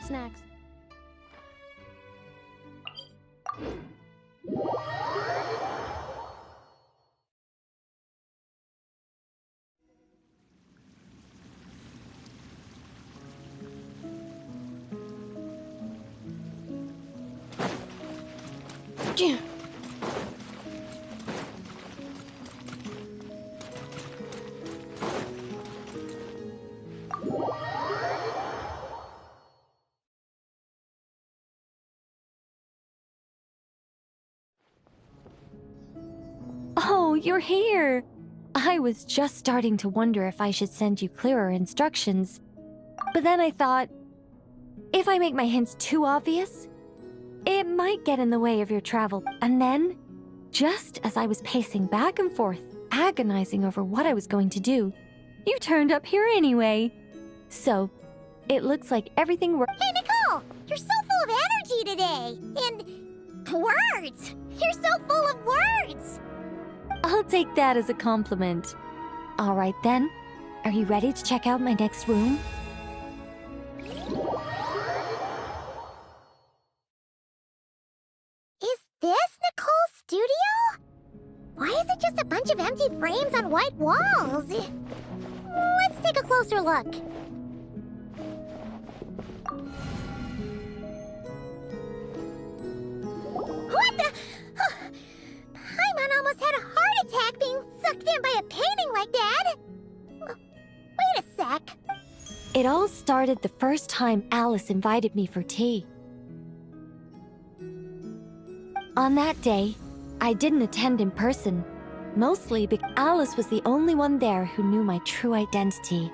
Snacks. Yeah. Oh, you're here! I was just starting to wonder if I should send you clearer instructions. But then I thought, if I make my hints too obvious, it might get in the way of your travel. And then, just as I was pacing back and forth, agonizing over what I was going to do, you turned up here anyway. So, it looks like everything worked. Hey, Nicole! You're so full of energy today! And words! You're so full of words! I'll take that as a compliment. All right then, are you ready to check out my next room? Is this Nicole's studio? Why is it just a bunch of empty frames on white walls? Let's take a closer look. What the? Paimon almost had a heart attack being sucked in by a painting like that. Wait a sec. It all started the first time Alice invited me for tea. On that day, I didn't attend in person, mostly because Alice was the only one there who knew my true identity.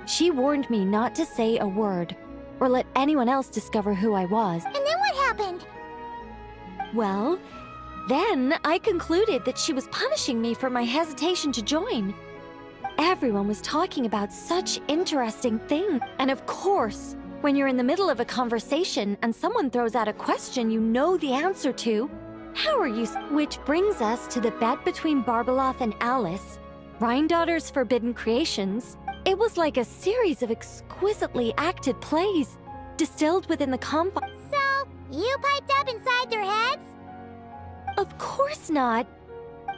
She warned me not to say a word or let anyone else discover who I was. And then what happened? Well, then I concluded that she was punishing me for my hesitation to join. Everyone was talking about such interesting things. And of course, when you're in the middle of a conversation and someone throws out a question you know the answer to, how are you? Which brings us to the bet between Barbeloth and Alice, Rhindaughter's Forbidden Creations. It was like a series of exquisitely acted plays, distilled within the confines. So, you piped up inside their heads? Of course not.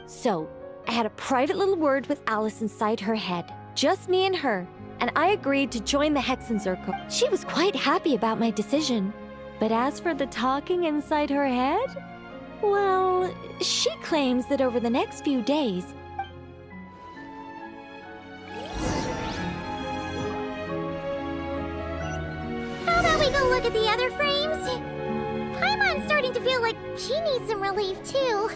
So, I had a private little word with Alice inside her head, just me and her, and I agreed to join the Hexenzirkel. She was quite happy about my decision. But as for the talking inside her head, well, she claims that over the next few days, how about we go look at the other frames? Paimon's starting to feel like she needs some relief too.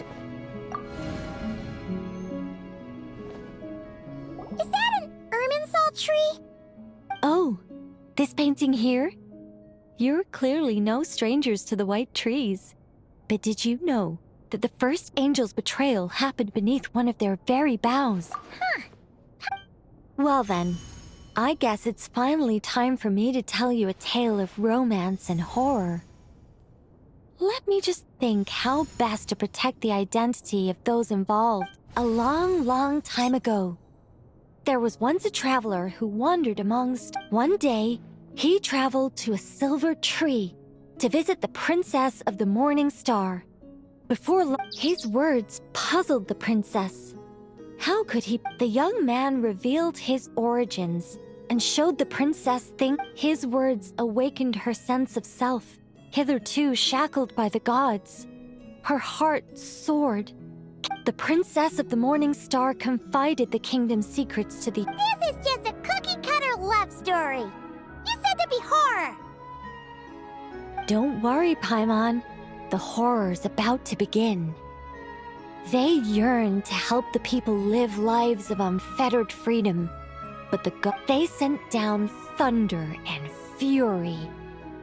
Is that an Irminsul tree? oh, this painting here? You're clearly no strangers to the white trees. But did you know that the first angel's betrayal happened beneath one of their very boughs? Huh. Well then, I guess it's finally time for me to tell you a tale of romance and horror. Let me just think how best to protect the identity of those involved. A long, long time ago, there was once a traveler who wandered amongst. One day, he traveled to a silver tree to visit the princess of the morning star. His words puzzled the princess. How could he? The young man revealed his origins and showed the princess things. His words awakened her sense of self, hitherto shackled by the gods. Her heart soared. The princess of the morning star confided the kingdom's secrets to the... This is just a cookie-cutter love story. You said there'd be horror. Don't worry, Paimon. The horror's about to begin. They yearn to help the people live lives of unfettered freedom. But they sent down thunder and fury,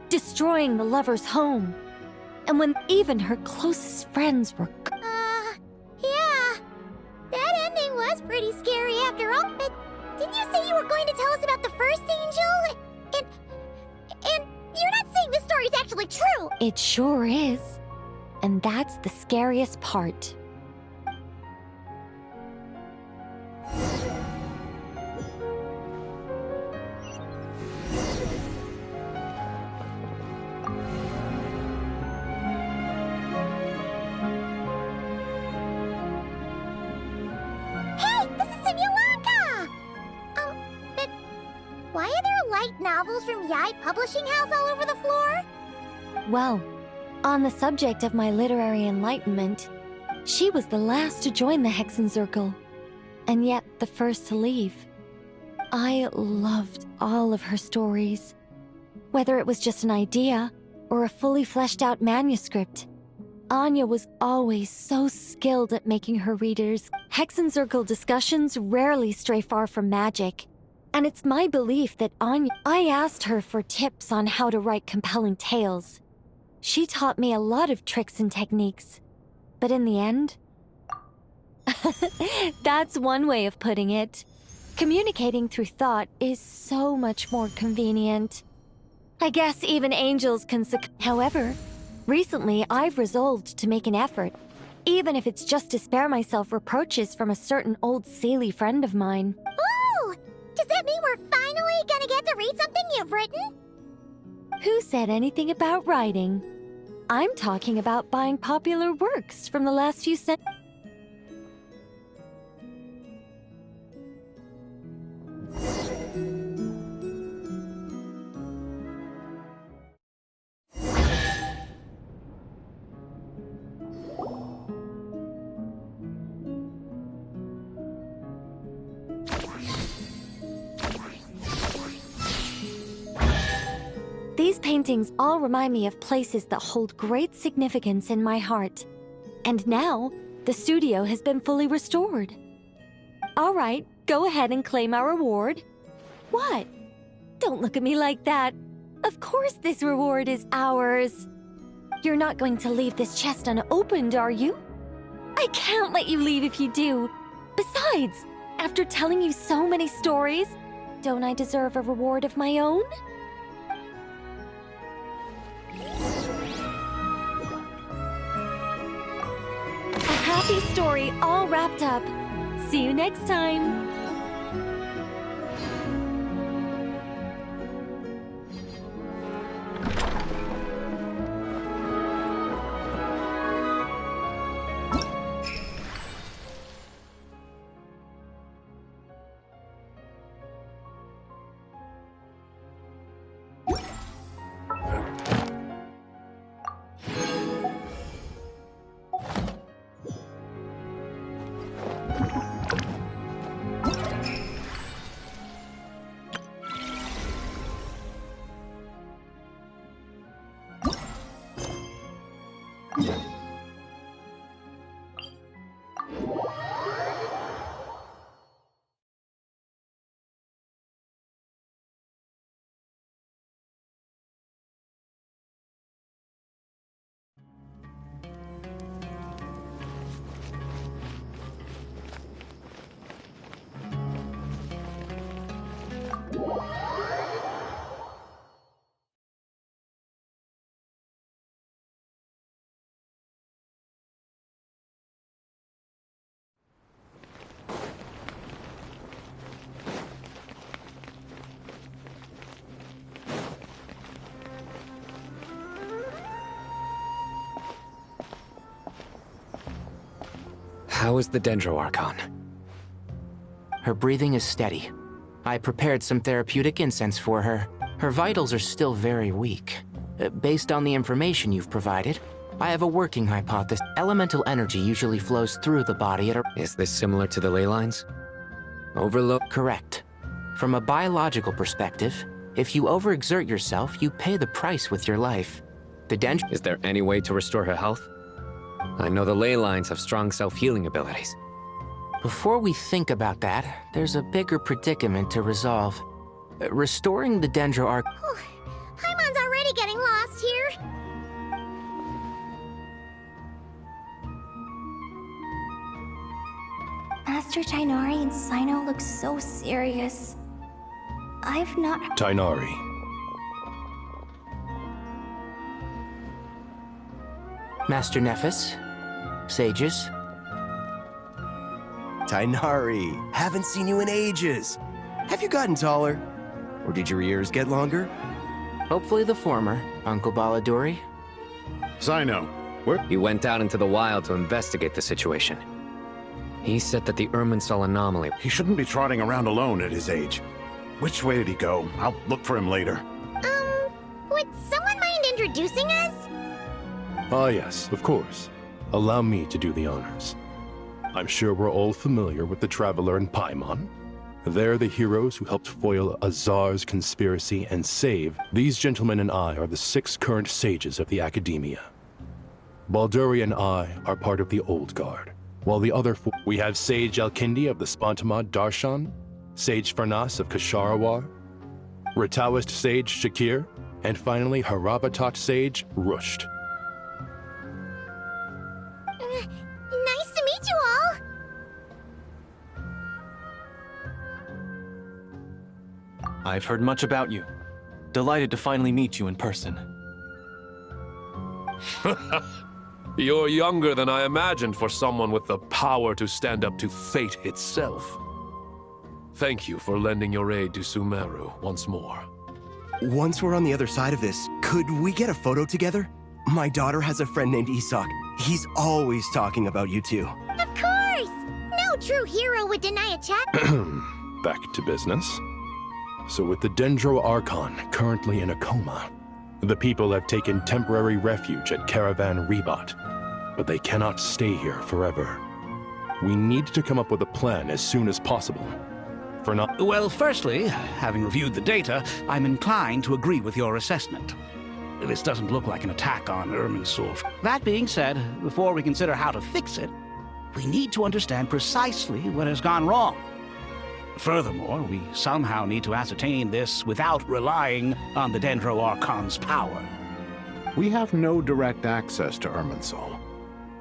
destroying the lover's home. And when even her closest friends were... Yeah. That ending was pretty scary after all. But didn't you say you were going to tell us about the first angel? And you're not saying this story's actually true. It sure is. And that's the scariest part. Why are there light novels from Yai Publishing House all over the floor? Well, on the subject of my literary enlightenment, she was the last to join the Hexenzirkel, and yet the first to leave. I loved all of her stories. Whether it was just an idea or a fully fleshed out manuscript, Anya was always so skilled at making her readers. Hexenzirkel discussions rarely stray far from magic, and it's my belief that I asked her for tips on how to write compelling tales. She taught me a lot of tricks and techniques, but in the end, that's one way of putting it. Communicating through thought is so much more convenient. I guess even angels can However, recently I've resolved to make an effort, even if it's just to spare myself reproaches from a certain old Seelie friend of mine. Oh! Does that mean we're finally gonna get to read something you've written? Who said anything about writing? I'm talking about buying popular works from the last few centuries. These paintings all remind me of places that hold great significance in my heart. And now, the studio has been fully restored. All right, go ahead and claim our reward. What? Don't look at me like that. Of course this reward is ours. You're not going to leave this chest unopened, are you? I can't let you leave if you do. Besides, after telling you so many stories, don't I deserve a reward of my own? A happy story all wrapped up. See you next time. How is the Dendroarchon? Her breathing is steady. I prepared some therapeutic incense for her. Her vitals are still very weak. Based on the information you've provided, I have a working hypothesis. Elemental energy usually flows through the body at a... Is this similar to the ley lines? Overload? Correct. From a biological perspective, if you overexert yourself, you pay the price with your life. The Is there any way to restore her health? I know the ley lines have strong self-healing abilities. Before we think about that, there's a bigger predicament to resolve. Restoring the Dendroarchon... Paimon's already getting lost here. Master Tighnari and Sino look so serious. I've not... Tighnari. Master Nephis, sages. Tighnari, haven't seen you in ages. Have you gotten taller? Or did your ears get longer? Hopefully the former, Uncle Baladuri. Sino, where? He went out into the wild to investigate the situation. He said that the Irminsul anomaly... He shouldn't be trotting around alone at his age. Which way did he go? I'll look for him later. Would someone mind introducing us? Ah, yes, of course. Allow me to do the honors. I'm sure we're all familiar with the Traveler and Paimon. They're the heroes who helped foil Azar's conspiracy and save. These gentlemen and I are the 6 current sages of the Academia. Balduri and I are part of the Old Guard, while the other 4... We have Sage Alkindi of the Spantamad Darshan, Sage Farnas of Kasharawar, Rataoist Sage Shakir, and finally Harabatot Sage Rusht. Nice to meet you all! I've heard much about you. Delighted to finally meet you in person. You're younger than I imagined for someone with the power to stand up to fate itself. Thank you for lending your aid to SUMERU once more. Once we're on the other side of this, could we get a photo together? My daughter has a friend named Isak. He's always talking about you two. Of course! No true hero would deny a chat. Back to business. So with the Dendro Archon currently in a coma, the people have taken temporary refuge at Caravan-ribate, but they cannot stay here forever. We need to come up with a plan as soon as possible. For now... Well, firstly, having reviewed the data, I'm inclined to agree with your assessment. This doesn't look like an attack on Irminsul. That being said, before we consider how to fix it, we need to understand precisely what has gone wrong. Furthermore, we somehow need to ascertain this without relying on the Dendro Archon's power. We have no direct access to Irminsul.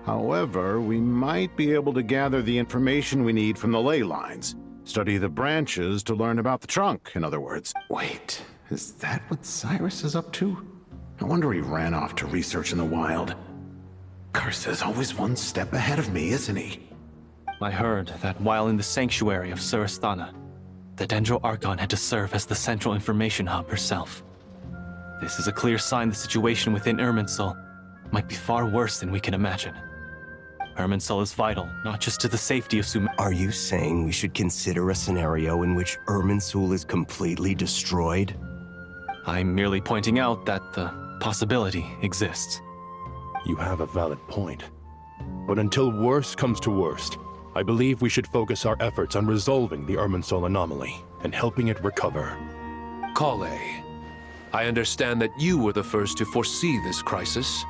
However, we might be able to gather the information we need from the ley lines. Study the branches to learn about the trunk, in other words. Wait, is that what Cyrus is up to? No wonder he ran off to research in the wild. Curse, always one step ahead of me, isn't he? I heard that while in the sanctuary of Surasthana, the Dendro Archon had to serve as the central information hub herself. This is a clear sign the situation within Irminsul might be far worse than we can imagine. Irminsul is vital, not just to the safety of SUMERU. Are you saying we should consider a scenario in which Irminsul is completely destroyed? I'm merely pointing out that the possibility exists. You have a valid point. But until worst comes to worst, I believe we should focus our efforts on resolving the Irminsul anomaly and helping it recover. Kale, I understand that you were the first to foresee this crisis.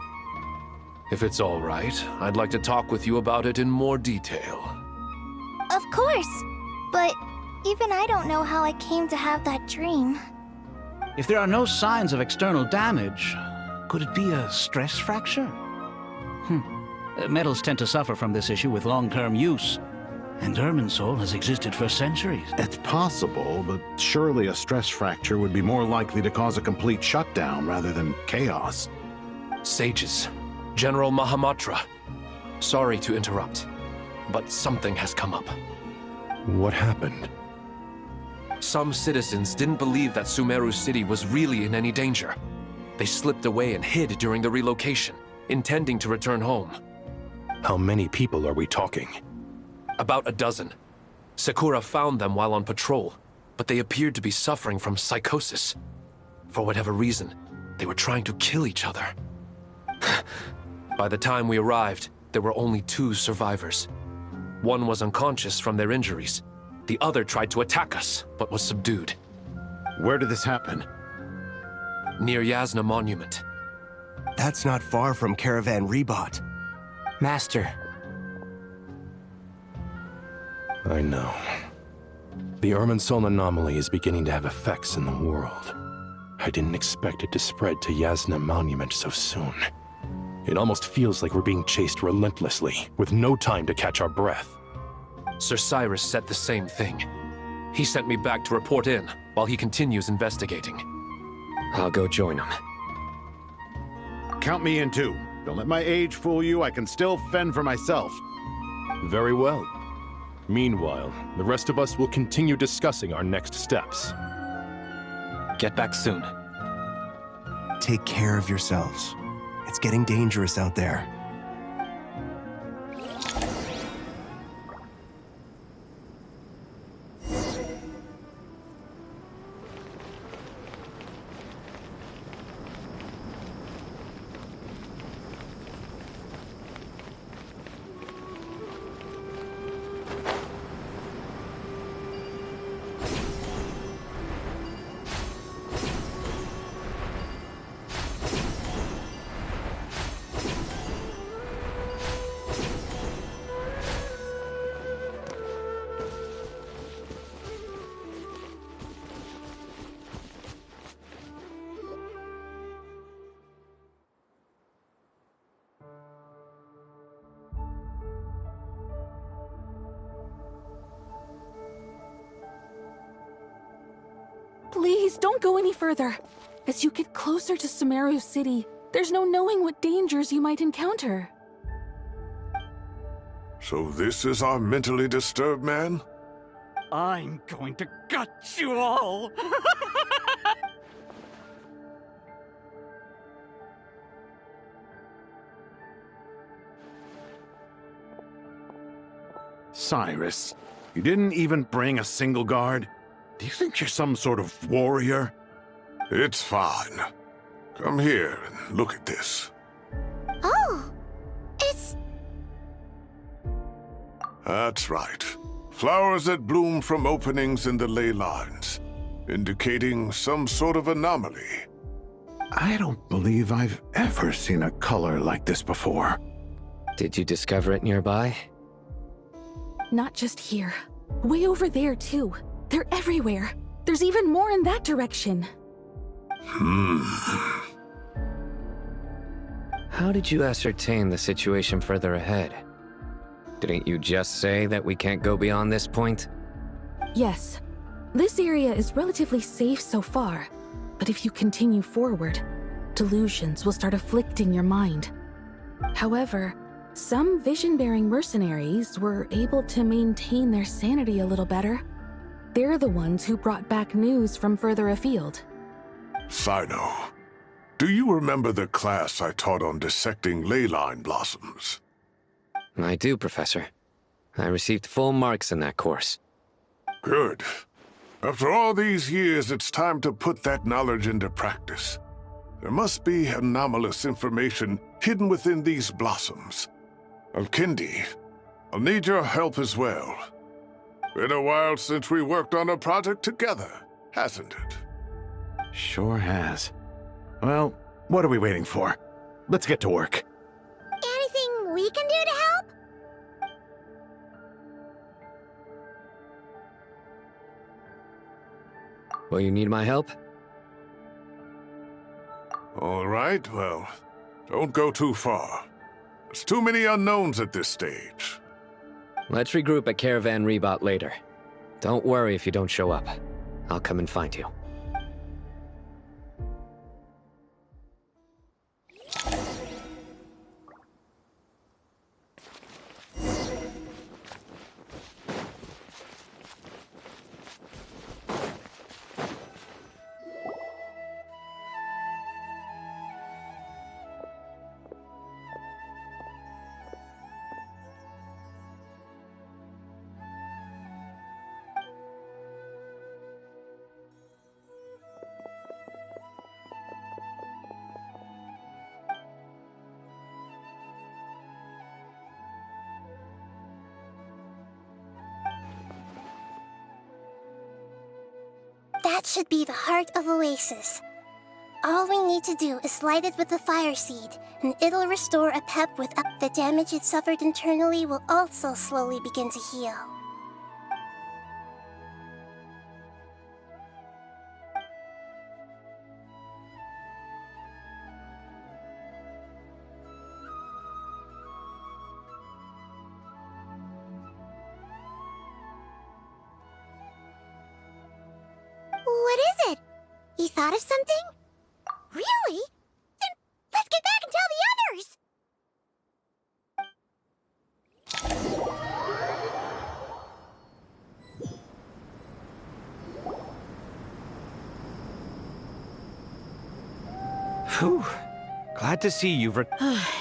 If it's all right, I'd like to talk with you about it in more detail. Of course! But even I don't know how I came to have that dream. If there are no signs of external damage, could it be a stress fracture? Metals tend to suffer from this issue with long-term use, and Irminsul has existed for centuries. It's possible, but surely a stress fracture would be more likely to cause a complete shutdown rather than chaos. Sages, General Mahamatra, sorry to interrupt, but something has come up. What happened? Some citizens didn't believe that SUMERU City was really in any danger. They slipped away and hid during the relocation, intending to return home. How many people are we talking? About a dozen. Sakura found them while on patrol, but they appeared to be suffering from psychosis. For whatever reason, they were trying to kill each other. By the time we arrived, there were only 2 survivors. One was unconscious from their injuries. The other tried to attack us, but was subdued. Where did this happen? Near Yasna Monument. That's not far from Caravan-ribate. Master. I know. The Irminsul anomaly is beginning to have effects in the world. I didn't expect it to spread to Yasna Monument so soon. It almost feels like we're being chased relentlessly, with no time to catch our breath. Sir Cyrus said the same thing. He sent me back to report in, while he continues investigating. I'll go join him. Count me in too. Don't let my age fool you, I can still fend for myself. Very well. Meanwhile, the rest of us will continue discussing our next steps. Get back soon. Take care of yourselves. It's getting dangerous out there. Please, don't go any further. As you get closer to СУМЕРУ City, there's no knowing what dangers you might encounter. So this is our mentally disturbed man? I'm going to gut you all! Cyrus, you didn't even bring a single guard? Do you think you're some sort of warrior? It's fine. Come here and look at this. Oh, it's... That's right. Flowers that bloom from openings in the ley lines, indicating some sort of anomaly. I don't believe I've ever seen a color like this before. Did you discover it nearby? Not just here. Way over there, too. They're everywhere. There's even more in that direction. How did you ascertain the situation further ahead? Didn't you just say that we can't go beyond this point? Yes. This area is relatively safe so far, but if you continue forward, delusions will start afflicting your mind. However, some vision-bearing mercenaries were able to maintain their sanity a little better. They're the ones who brought back news from further afield. Sino, do you remember the class I taught on dissecting ley line blossoms? I do, Professor. I received full marks in that course. Good. After all these years, it's time to put that knowledge into practice. There must be anomalous information hidden within these blossoms. Alkindi, I'll need your help as well. Been a while since we worked on a project together, hasn't it? Sure has. Well, what are we waiting for? Let's get to work. Anything we can do to help? Will you need my help? All right, well, don't go too far. There's too many unknowns at this stage. Let's regroup at Caravan-ribate later. Don't worry if you don't show up. I'll come and find you. That should be the heart of Oasis. All we need to do is light it with the fire seed, and it'll restore a pep with up. The damage it suffered internally will also slowly begin to heal. What is it? You thought of something? Really? Then let's get back and tell the others! Phew. Glad to see you.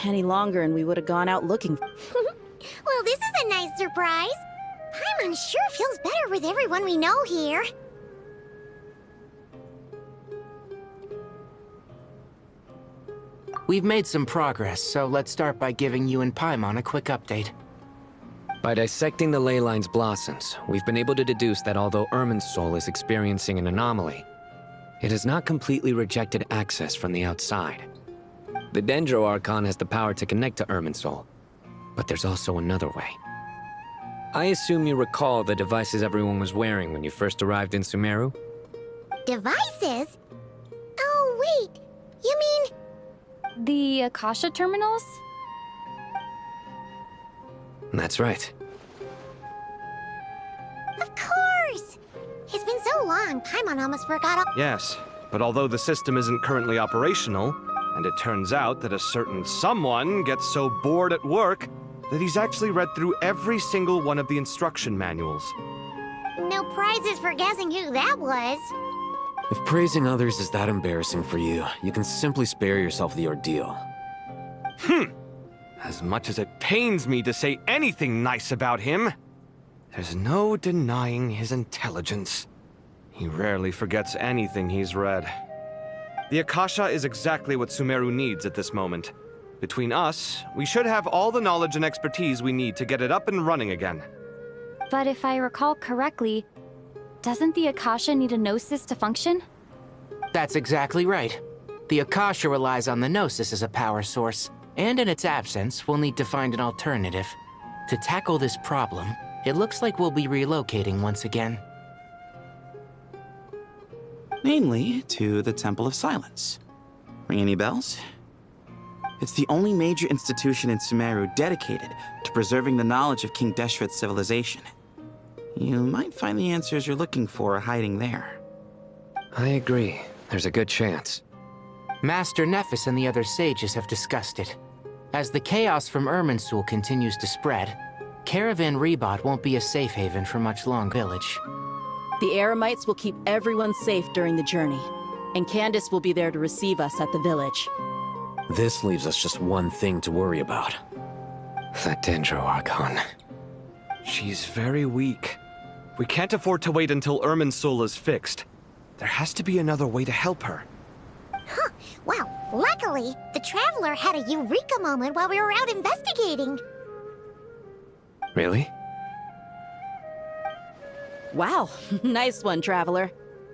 Any longer and we would have gone out looking. Well, this is a nice surprise. Paimon sure feels better with everyone we know here. We've made some progress, so let's start by giving you and Paimon a quick update. By dissecting the ley line's blossoms, we've been able to deduce that although Irminsul is experiencing an anomaly, it has not completely rejected access from the outside. The Dendro Archon has the power to connect to Irminsul, but there's also another way. I assume you recall the devices everyone was wearing when you first arrived in СУМЕРУ? Devices? Oh, wait. You mean... The Akasha terminals? That's right. Of course! It's been so so long, Paimon almost forgot all— Yes, but although the system isn't currently operational, and it turns out that a certain someone gets so bored at work that he's actually read through every single one of the instruction manuals. No prizes for guessing who that was. If praising others is that embarrassing for you, you can simply spare yourself the ordeal. As much as it pains me to say anything nice about him, there's no denying his intelligence. He rarely forgets anything he's read. The Akasha is exactly what Sumeru needs at this moment. Between us, we should have all the knowledge and expertise we need to get it up and running again. But if I recall correctly, doesn't the Akasha need a gnosis to function? That's exactly right. The Akasha relies on the Gnosis as a power source, and in its absence, we'll need to find an alternative. To tackle this problem, it looks like we'll be relocating once again. Namely, to the Temple of Silence. Ring any bells? It's the only major institution in Sumeru dedicated to preserving the knowledge of King Deshret's civilization. You might find the answers you're looking for hiding there. I agree. There's a good chance. Master Nephis and the other sages have discussed it. As the chaos from Irminsul continues to spread, Caravan-ribate won't be a safe haven for much longer. Village. The Eremites will keep everyone safe during the journey, and Candace will be there to receive us at the village. This leaves us just one thing to worry about. That Dendro Archon. She's very weak. We can't afford to wait until Irminsul is fixed. There has to be another way to help her. Huh. Well, luckily, the Traveler had a eureka moment while we were out investigating. Really? Wow, nice one, Traveler.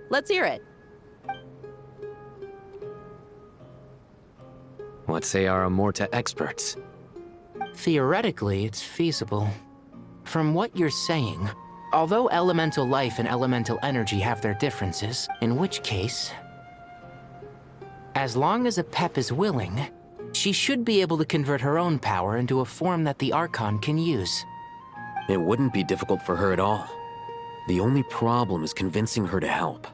Let's hear it. What say our Amorta experts? Theoretically, it's feasible. From what you're saying, although elemental life and elemental energy have their differences, in which case, as long as Apep is willing, she should be able to convert her own power into a form that the Archon can use. It wouldn't be difficult for her at all. The only problem is convincing her to help.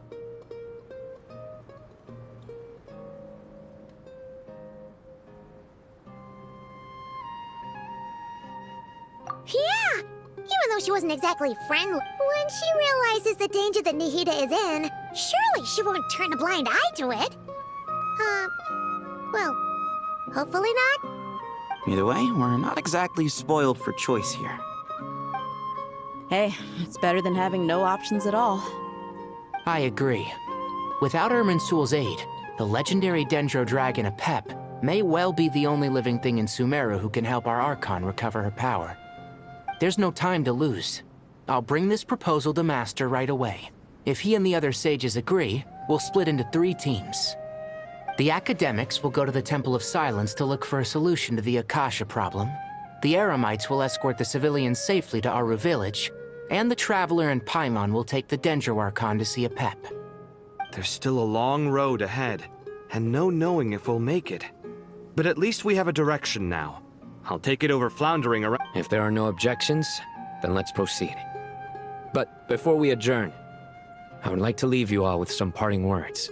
Yeah! Even though she wasn't exactly friendly, when she realizes the danger that Nihida is in, surely she won't turn a blind eye to it. Well, hopefully not. Either way, we're not exactly spoiled for choice here. Hey, it's better than having no options at all. I agree. Without Irminsul's aid, the legendary Dendro Dragon Apep may well be the only living thing in Sumeru who can help our Archon recover her power. There's no time to lose. I'll bring this proposal to Master right away. If he and the other sages agree, we'll split into 3 teams. The academics will go to the Temple of Silence to look for a solution to the Akasha problem. The Eremites will escort the civilians safely to Aru village, and the Traveler and Paimon will take the Dendro Archon to see Apep. There's still a long road ahead, and no knowing if we'll make it. But at least we have a direction now. I'll take it over floundering around. If there are no objections, then let's proceed. But before we adjourn, I would like to leave you all with some parting words.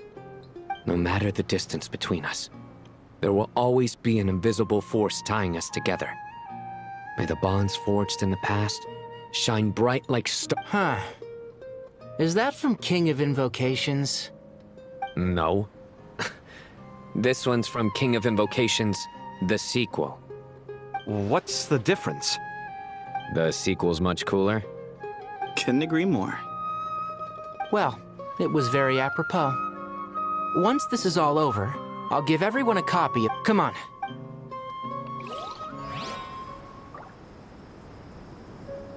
No matter the distance between us, there will always be an invisible force tying us together. May the bonds forged in the past shine bright like Huh. Is that from King of Invocations? No. This one's from King of Invocations, the sequel. What's the difference? The sequel's much cooler. Couldn't agree more. Well, it was very apropos. Once this is all over, I'll give everyone a copy of— Come on,